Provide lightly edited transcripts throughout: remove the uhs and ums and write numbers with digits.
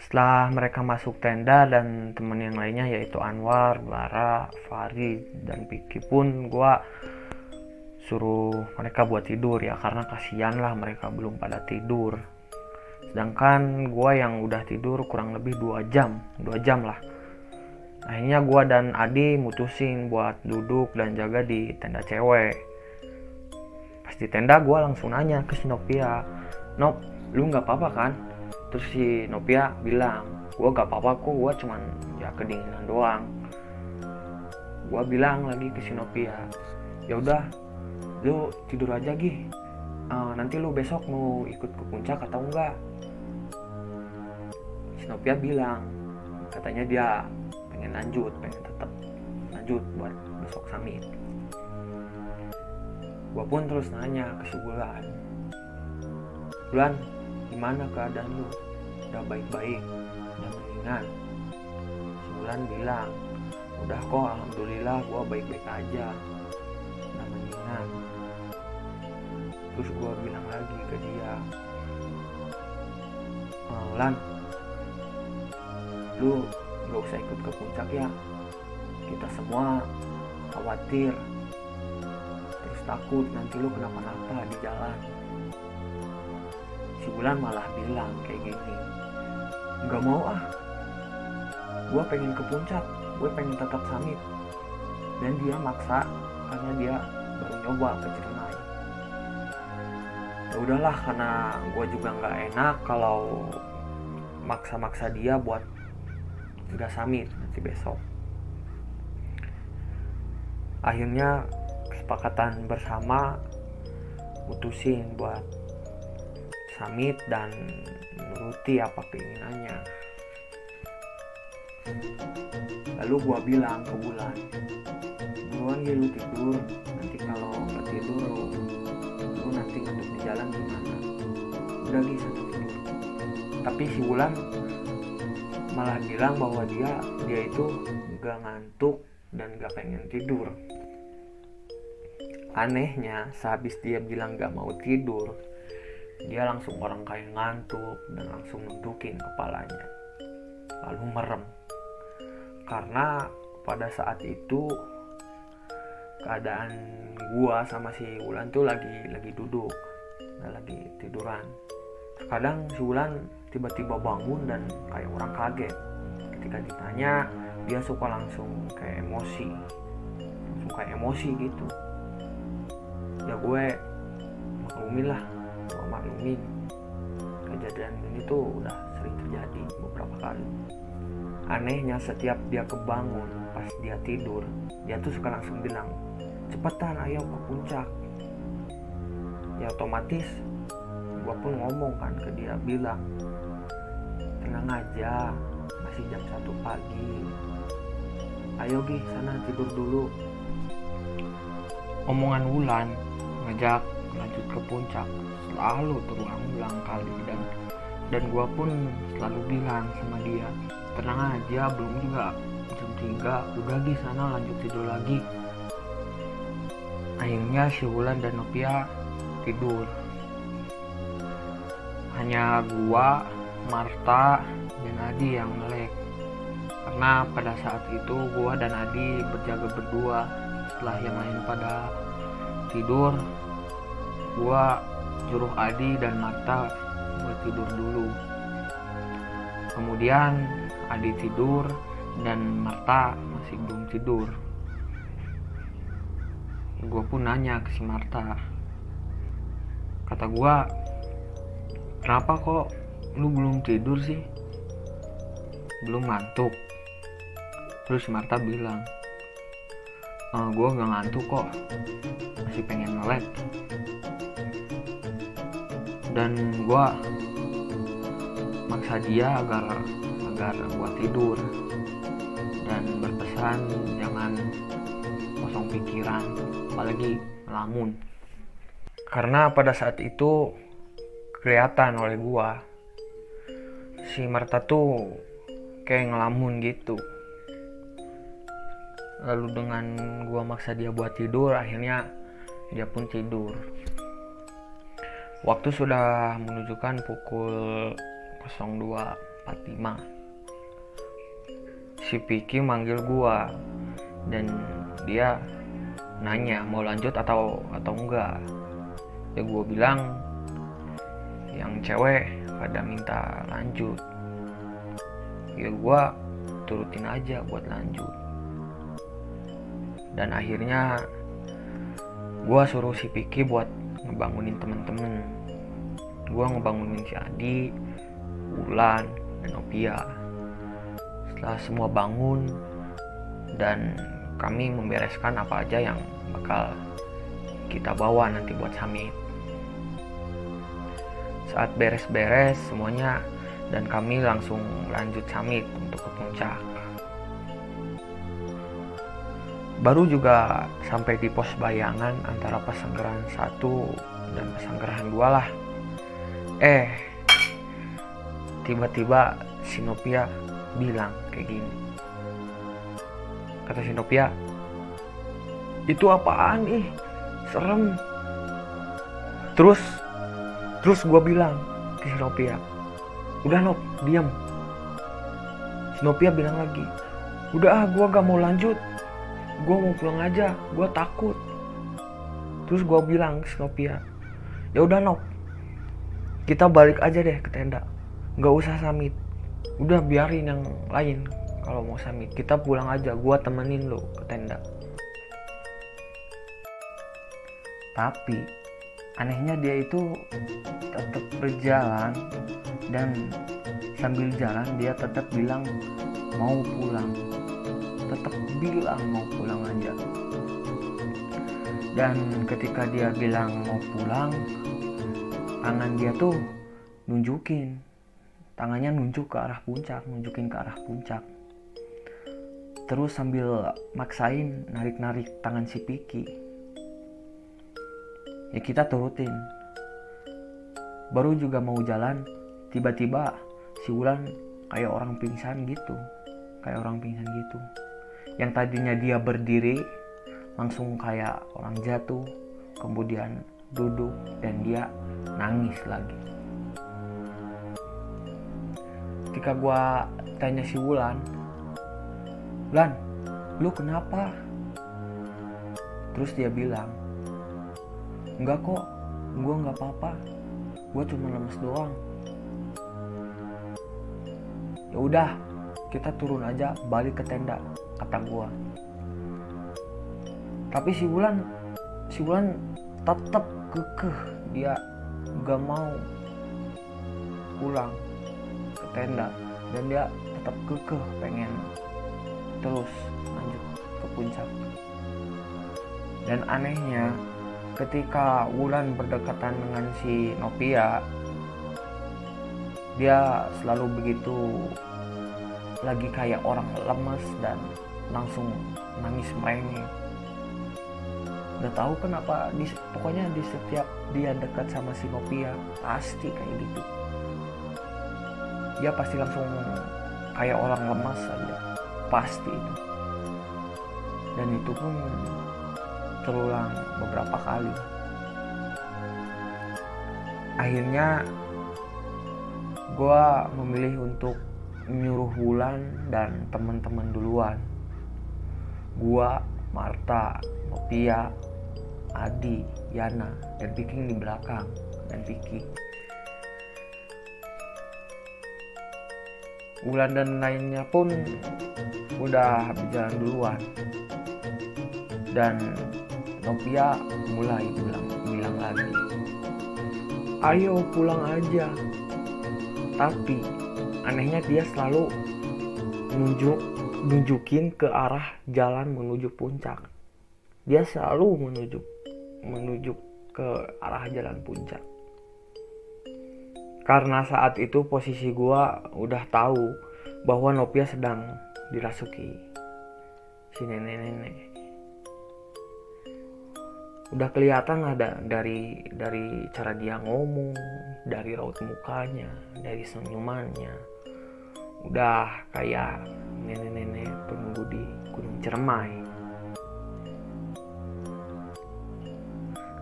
Setelah mereka masuk tenda dan teman yang lainnya yaitu Anwar, Bara, Fari, dan Piki pun gue suruh mereka buat tidur ya, karena kasihan lah mereka belum pada tidur. Sedangkan gue yang udah tidur kurang lebih 2 jam lah. Akhirnya gue dan Adi mutusin buat duduk dan jaga di tenda cewek. Pas di tenda gue langsung nanya ke si Nopia, "Nop, lu gak apa-apa kan?" Terus si Nopia bilang, "Gue gak apa-apa kok, gue cuman ya kedinginan doang." Gue bilang lagi ke si Nopia, "Ya udah, lu tidur aja Gi. Nanti lu besok mau ikut ke puncak atau enggak?" Si Nopia bilang, katanya dia pengen tetap lanjut buat besok summit. Gue pun terus nanya ke si Bulan, "Bulan, gimana keadaan lu? Udah baik-baik? Udah mendingan?" Si Bulan bilang, "Udah kok, alhamdulillah gue baik-baik aja. Udah mendingan." Terus gue bilang lagi ke dia, "Lan, lu gak usah ikut ke puncak ya. Kita semua khawatir, terus takut nanti lu kenapa-napa di jalan." Si Bulan malah bilang kayak gini, "Gak mau ah, gue pengen ke puncak, gue pengen tetap summit." Dan dia maksa karena dia baru nyoba ke Ciremai. Ya udahlah, karena gue juga nggak enak kalau maksa-maksa dia buat nggak summit nanti besok. Akhirnya kesepakatan bersama mutusin buat summit dan menuruti apa keinginannya. Lalu gua bilang ke Bulan, "Buruan ya lu tidur, nanti kalau nggak tidur lu nanti ngantuk di jalan gimana? Udah bisa tidur." Tapi si Bulan malah bilang bahwa dia itu nggak ngantuk dan nggak pengen tidur. Anehnya, sehabis dia bilang nggak mau tidur, dia langsung orang kayak ngantuk dan langsung nundukin kepalanya, lalu merem. Karena pada saat itu keadaan gua sama si Wulan tuh lagi duduk, lagi tiduran. Terkadang si Wulan tiba-tiba bangun dan kayak orang kaget. Ketika ditanya, dia suka langsung kayak emosi gitu. Ya gue maklumin kejadian ini tuh udah sering terjadi beberapa kali. Anehnya, setiap dia kebangun pas dia tidur, dia tuh suka langsung bilang, "Cepetan ayo ke puncak." Ya otomatis gua pun ngomong kan ke dia, bilang, "Tenang aja, masih jam 1 pagi. Ayo Gi, sana tidur dulu." Omongan Wulan ngajak lanjut ke puncak selalu terulang-ulang kali, dan gua pun selalu bilang sama dia, "Tenang aja, belum juga jam 3, udah Gi sana lanjut tidur lagi." Akhirnya si Wulan dan Nopia tidur. Hanya gua, Marta, dan Adi yang melek. Karena pada saat itu gua dan Adi berjaga berdua. Setelah yang lain pada tidur, gua suruh Adi dan Marta buat tidur dulu. Kemudian Adi tidur dan Marta masih belum tidur. Gua pun nanya ke si Marta. Kata gua, "Kenapa kok lu belum tidur sih? Belum ngantuk?" Terus si Marta bilang, "Gue gak ngantuk kok, masih pengen melek." Dan gue maksa dia agar gue tidur dan berpesan jangan kosong pikiran, apalagi ngelamun. Karena pada saat itu kelihatan oleh gue, si Marta tuh kayak ngelamun gitu. Lalu dengan gua maksa dia buat tidur, akhirnya dia pun tidur. Waktu sudah menunjukkan pukul 02. 45. Si Piki manggil gua dan dia nanya mau lanjut atau enggak. Ya gua bilang yang cewek pada minta lanjut. Ya gua turutin aja buat lanjut. Dan akhirnya gua suruh si Piki buat ngebangunin temen-temen. Gua ngebangunin si Adi, Wulan, dan Nopia. Setelah semua bangun dan kami membereskan apa aja yang bakal kita bawa nanti buat summit. Saat beres-beres semuanya dan kami langsung lanjut summit untuk ke puncak. Baru juga sampai di pos bayangan antara Pesanggerahan 1 dan Pesanggerahan 2 lah. Tiba-tiba si Nopia bilang kayak gini. Kata si Nopia, "Itu apaan ih? Serem." Terus gue bilang ke si Nopia, "Udah Nop, diam." Si Nopia bilang lagi, "Udah gue gak mau lanjut. Gue mau pulang aja, gue takut." Terus gue bilang ke si Nopia, "Ya udah Nop, kita balik aja deh ke tenda. Gak usah summit. Udah biarin yang lain kalau mau summit. Kita pulang aja, gue temenin lo ke tenda." Tapi anehnya dia itu tetap berjalan, dan sambil jalan dia tetap bilang mau pulang. Tetap bilang mau pulang aja. Dan ketika dia bilang mau pulang, tangan dia tuh nunjukin. Tangannya nunjukin ke arah puncak. Terus sambil maksain narik-narik tangan si Piki. Ya kita turutin. Baru juga mau jalan, tiba-tiba si Wulan kayak orang pingsan gitu. Yang tadinya dia berdiri, langsung kayak orang jatuh, kemudian duduk dan dia nangis lagi. Ketika gua tanya si Wulan, "Wulan, lu kenapa?" Terus dia bilang, "Enggak kok, gua nggak apa-apa. Gua cuma lemes doang." "Ya udah, kita turun aja, balik ke tenda," kata gua. Tapi si Wulan tetap kekeh, dia gak mau pulang ke tenda dan dia tetap kekeh pengen terus lanjut ke puncak. Dan anehnya, ketika Wulan berdekatan dengan si Nopia, dia selalu begitu lagi kayak orang lemas dan langsung nangis merengek. Gak tahu kenapa, pokoknya di setiap dia dekat sama si Nopia pasti kayak gitu. Dia pasti langsung kayak orang lemas aja, pasti itu. Dan itu pun terulang beberapa kali. Akhirnya gue memilih untuk nyuruh Wulan dan teman-teman duluan. Gue, Marta, Nopia, Adi, Yana, dan Piki di belakang. Wulan dan lainnya pun udah berjalan duluan. Dan Nopia mulai bilang lagi, "Ayo pulang aja." Tapi anehnya dia selalu nunjukin ke arah jalan menuju puncak. Dia selalu menuju ke arah jalan puncak. Karena saat itu posisi gua udah tahu bahwa Nopia sedang dirasuki si nenek-nenek. Udah kelihatan ada dari cara dia ngomong, dari raut mukanya, dari senyumannya. Udah kayak nenek-nenek pengemudi Gunung Ciremai.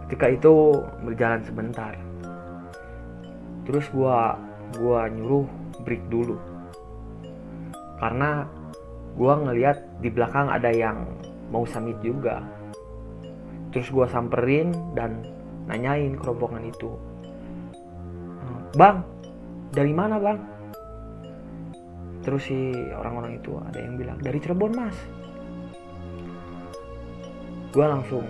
Ketika itu berjalan sebentar, terus gua nyuruh break dulu karena gue ngeliat di belakang ada yang mau summit juga. Terus gue samperin dan nanyain ke rombongan itu, "Bang, dari mana bang?" Terus si orang-orang itu ada yang bilang, "Dari Cirebon mas." Gue langsung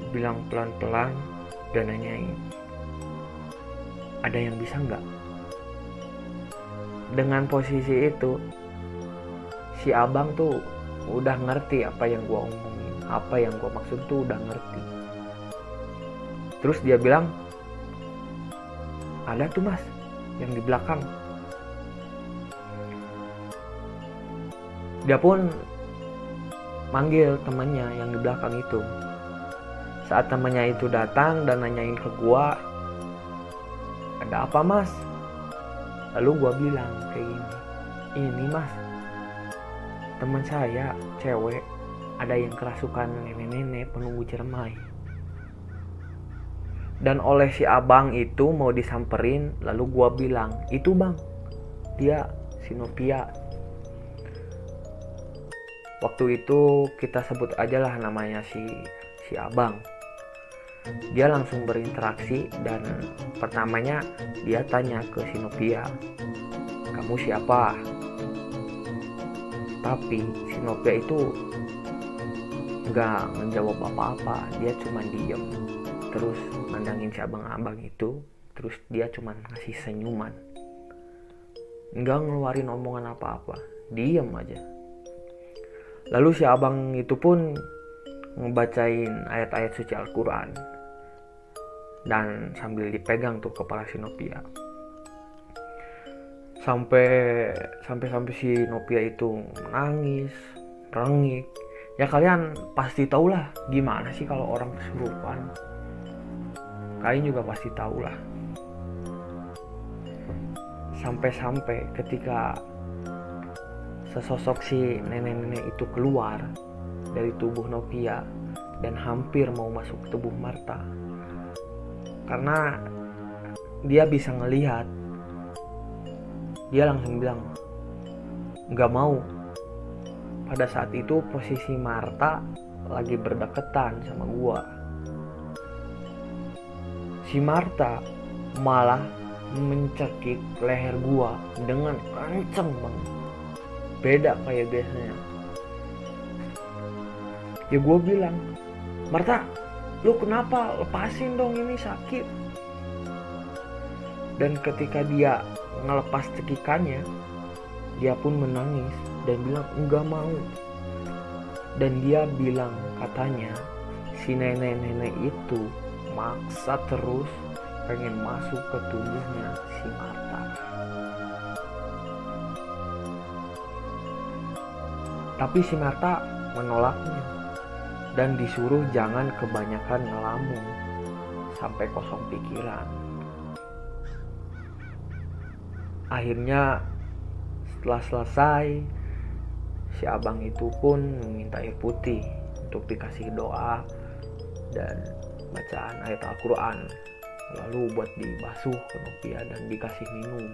bilang pelan-pelan dan nanyain, "Ada yang bisa nggak?" Dengan posisi itu si abang tuh udah ngerti apa yang gue omongin, apa yang gue maksud tuh udah ngerti. Terus dia bilang, "Ada tuh mas yang di belakang." Dia pun manggil temannya yang di belakang itu. Saat temannya itu datang dan nanyain ke gua, "Ada apa mas?" Lalu gua bilang kayak gini, "Ini mas, teman saya cewek ada yang kerasukan nenek-nenek penunggu cermai." Dan oleh si abang itu mau disamperin, lalu gua bilang, "Itu bang, dia si Novia." Waktu itu kita sebut aja lah namanya si abang. Dia langsung berinteraksi dan pertamanya dia tanya ke si Novia, "Kamu siapa?" Tapi si Novia itu nggak menjawab apa-apa, dia cuma diem. Terus mandangin si abang-abang itu, terus dia cuma ngasih senyuman, nggak ngeluarin omongan apa-apa, diem aja. Lalu si abang itu pun ngebacain ayat-ayat suci Al-Quran dan sambil dipegang tuh kepala si Novia. Sampai si Novia itu menangis, rengik. Ya kalian pasti tahu lah gimana sih kalau orang kesurupan. Kalian juga pasti tahu lah. Sampai ketika sesosok si nenek-nenek itu keluar dari tubuh Novia dan hampir mau masuk ke tubuh Marta. Karena dia bisa ngelihat, dia langsung bilang, "Nggak mau." Pada saat itu posisi Marta lagi berdekatan sama gua. Si Marta malah mencekik leher gua dengan kenceng banget, beda kayak biasanya. Ya gue bilang, "Marta, lu kenapa? Lepasin dong, ini sakit." Dan ketika dia ngelepas cekikannya, dia pun menangis dan bilang enggak mau. Dan dia bilang katanya si nenek-nenek itu maksa terus pengen masuk ke tubuhnya si Marta. Tapi si Marta menolaknya dan disuruh jangan kebanyakan ngelamun sampai kosong pikiran. Akhirnya setelah selesai, si abang itu pun meminta air putih untuk dikasih doa dan bacaan ayat Al-Quran, lalu buat dibasuh ke Novia dan dikasih minum.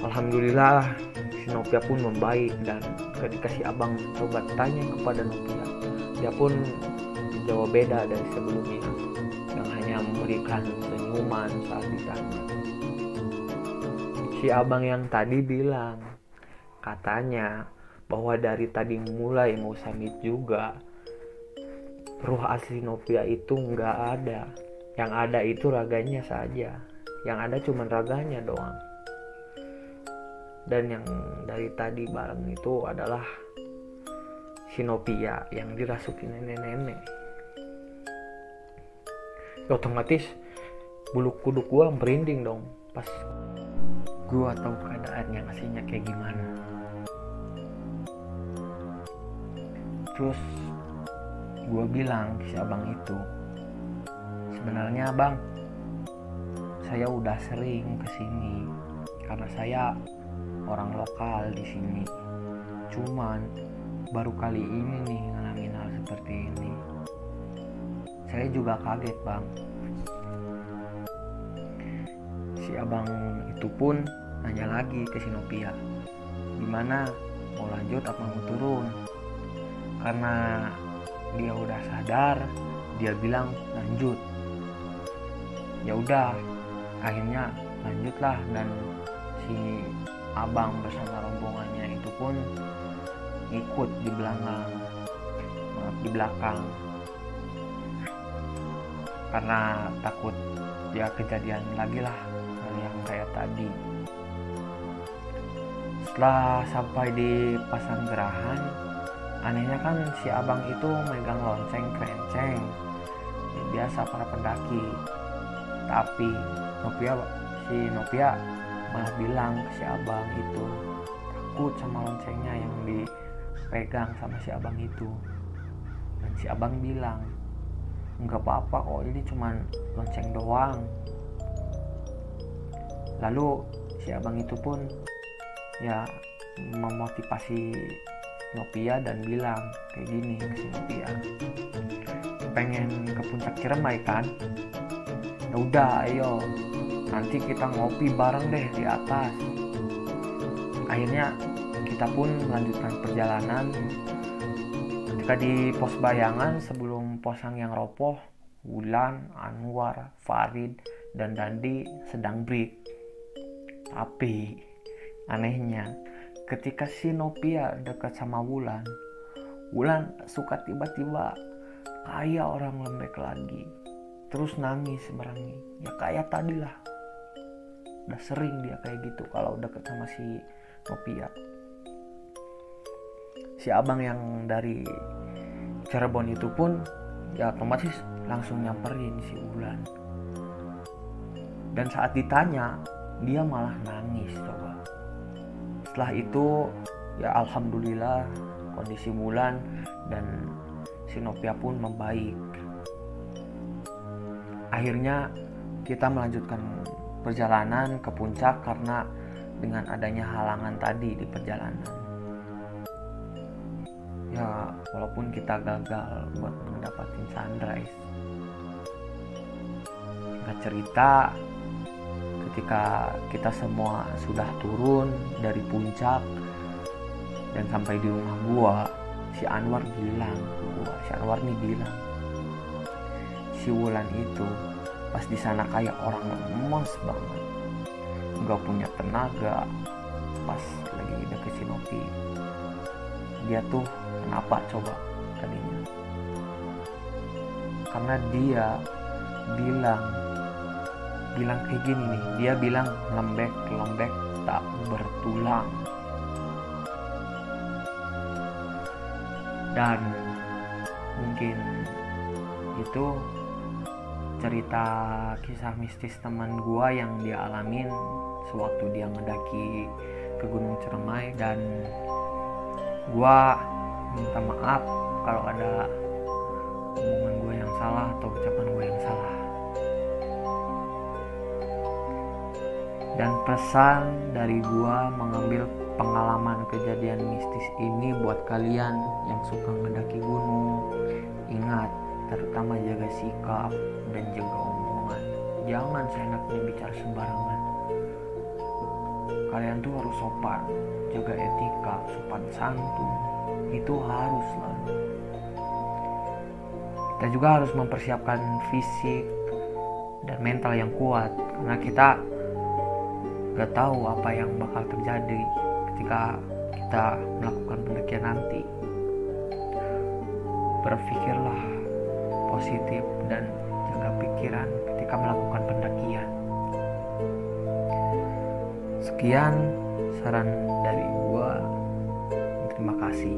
Alhamdulillah si Novia pun membaik, dan ketika si abang coba tanya kepada Novia, dia pun menjawab beda dari sebelumnya yang hanya memberikan senyuman saat ditanya. Si abang yang tadi bilang katanya bahwa dari tadi mulai mau summit juga, ruh asli Novia itu nggak ada. Yang ada itu raganya saja. Yang ada cuma raganya doang. Dan yang dari tadi bareng itu adalah si Novia yang dirasuki nenek-nenek. Ya otomatis bulu kuduk gua merinding dong pas gua tahu keadaan yang aslinya kayak gimana. Terus gue bilang ke si abang itu, "Sebenarnya bang, saya udah sering kesini karena saya orang lokal di sini. Cuman baru kali ini nih ngalamin hal seperti ini. Saya juga kaget bang." Si abang itu pun nanya lagi ke si Novia, gimana, mau lanjut apa mau turun. Karena dia udah sadar, dia bilang lanjut. Ya udah, akhirnya lanjutlah, dan si abang bersama rombongannya itu pun ikut di belakang karena takut ya kejadian lagi lah yang kayak tadi. Setelah sampai di Pasanggerahan, anehnya kan si abang itu megang lonceng kerenceng ya, biasa para pendaki. Tapi si Nopia malah bilang ke si abang itu takut sama loncengnya yang dipegang sama si abang itu. Dan si abang bilang, nggak apa-apa kok, ini cuman lonceng doang. Lalu si abang itu pun ya memotivasi Nopia dan bilang kayak gini ke si Nopia, pengen ke puncak Ciremai kan? Ya udah, ayo nanti kita ngopi bareng deh di atas. Akhirnya kita pun melanjutkan perjalanan. Ketika di pos bayangan sebelum posang yang roboh, Wulan, Anwar, Farid, dan Dandi sedang break. Tapi anehnya ketika si Nopia dekat sama Wulan suka tiba-tiba kayak orang lembek lagi, terus nangis berangi. Ya kayak tadi lah, udah sering dia kayak gitu kalau deket sama si Nopia. Si abang yang dari Cirebon itu pun ya otomatis langsung nyamperin si Wulan. Dan saat ditanya, dia malah nangis coba. Setelah itu ya alhamdulillah kondisi Wulan dan si Nopia pun membaik. Akhirnya kita melanjutkan perjalanan ke puncak karena dengan adanya halangan tadi di perjalanan. Ya walaupun kita gagal buat mendapatkan sunrise. Singkat cerita, ketika kita semua sudah turun dari puncak dan sampai di rumah gua, si Anwar bilang, si Wulan itu pas di sana kayak orang lemes banget, nggak punya tenaga. Pas lagi deket si Nopi, dia tuh kenapa coba tadinya? Karena dia bilang kayak gini nih, dia bilang lembek tak bertulang. Dan mungkin itu cerita kisah mistis teman gua yang dia alamin sewaktu dia mendaki ke Gunung Ciremai. Dan gua minta maaf kalau ada omongan gue yang salah atau ucapan gue yang salah. Dan pesan dari gue mengambil pengalaman kejadian mistis ini buat kalian yang suka mendaki gunung, ingat, terutama jaga sikap dan jaga omongan. Jangan seenaknya bicara sembarangan. Kalian tuh harus sopan, jaga etika, sopan santun, itu harus selalu. Kita juga harus mempersiapkan fisik dan mental yang kuat, karena kita gak tahu apa yang bakal terjadi ketika kita melakukan pendakian nanti. Berpikirlah positif dan jaga pikiran ketika melakukan pendakian. Sekian saran dari gua. Terima kasih.